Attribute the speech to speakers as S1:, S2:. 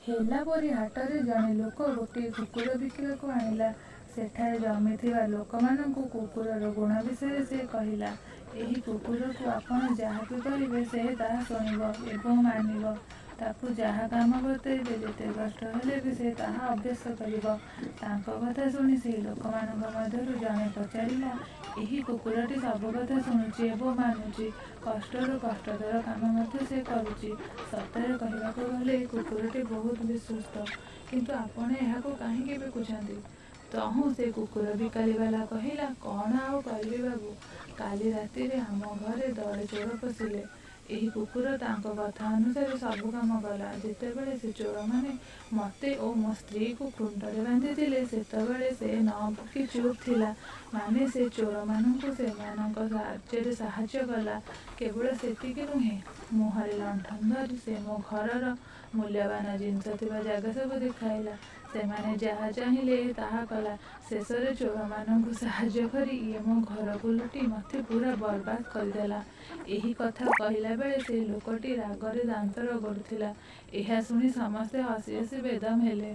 S1: ହେଲା ପରି ହାଟରେ ଜଣେ ଲୋକ ଗୋଟିଏ କୁକୁର ବିକିବାକୁ ଆଣିଲା। ସେଠାରେ ଜମିଥିବା ଲୋକମାନଙ୍କୁ କୁକୁରର ଗୁଣ ବିଷୟରେ ସେ କହିଲା। ଏହି କୁକୁରକୁ ଆପଣ ଯାହା ବି କହିବେ ସେ ତାହା ଶୁଣିବ ଏବଂ ମାନିବ। ତାକୁ ଯାହା କାମ ବତେଇବେ ଯେତେ କଷ୍ଟ ହେଲେ ବି ସେ ତାହା ଅଭ୍ୟାସ କରିବ। ତାଙ୍କ କଥା ଶୁଣି ସେହି ଲୋକମାନଙ୍କ ମଧ୍ୟରୁ ଜଣେ ପଚାରିଲା, ଏହି କୁକୁରଟି ସବୁ କଥା ଶୁଣୁଛି ଏବଂ ମାନୁଛି। କଷ୍ଟରୁ କଷ୍ଟତର କାମ ମଧ୍ୟ ସେ କରୁଛି। ସତରେ କହିବାକୁ ଗଲେ ଏହି କୁକୁରଟି ବହୁତ ବିଶ୍ୱସ୍ତ। କିନ୍ତୁ ଆପଣ ଏହାକୁ କାହିଁକି ବିକୁଛନ୍ତି? ତହୁଁ ସେ କୁକୁର ବିକାଳିବାଲା କହିଲା, କ'ଣ ଆଉ କରିବି ବାବୁ, କାଲି ରାତିରେ ଆମ ଘରେ ଦଳେ ଚୋର ପଶିଲେ। ଏହି କୁକୁର ତାଙ୍କ କଥା ଅନୁସାରେ ସବୁ କାମ କଲା। ଯେତେବେଳେ ସେ ଚୋରମାନେ ମୋତେ ଓ ମୋ ସ୍ତ୍ରୀକୁ ଖୁଣ୍ଟରେ ବାନ୍ଧିଥିଲେ ସେତେବେଳେ ସେ ନ ଭୁକି ଚୁପ୍ ଥିଲା। ମାନେ ସେ ଚୋରମାନଙ୍କୁ ସେମାନଙ୍କ କାର୍ଯ୍ୟରେ ସାହାଯ୍ୟ କଲା। କେବଳ ସେତିକି ନୁହେଁ, ମୁହଁରେ ଲଣ୍ଠନ ଧରି ସେ ମୋ ଘରର ମୂଲ୍ୟବାନ ଜିନିଷ ଥିବା ଜାଗା ସବୁ ଦେଖାଇଲା। ସେମାନେ ଯାହା ଚାହିଁଲେ ତାହା କଲା। ଶେଷରେ ଚୋରମାନଙ୍କୁ ସାହାଯ୍ୟ କରି ଇଏ ମୋ ଘରକୁ ଲୁଟି ମୋତେ ପୁରା ବରବାଦ କରିଦେଲା। ଏହି କଥା କହିଲା ବେଳେ ସେ ଲୋକଟି ରାଗରେ ଦାନ୍ତ ରଗଡ଼ୁଥିଲା। ଏହା ଶୁଣି ସମସ୍ତେ ହସି ହସି ବେଦମ୍ ହେଲେ।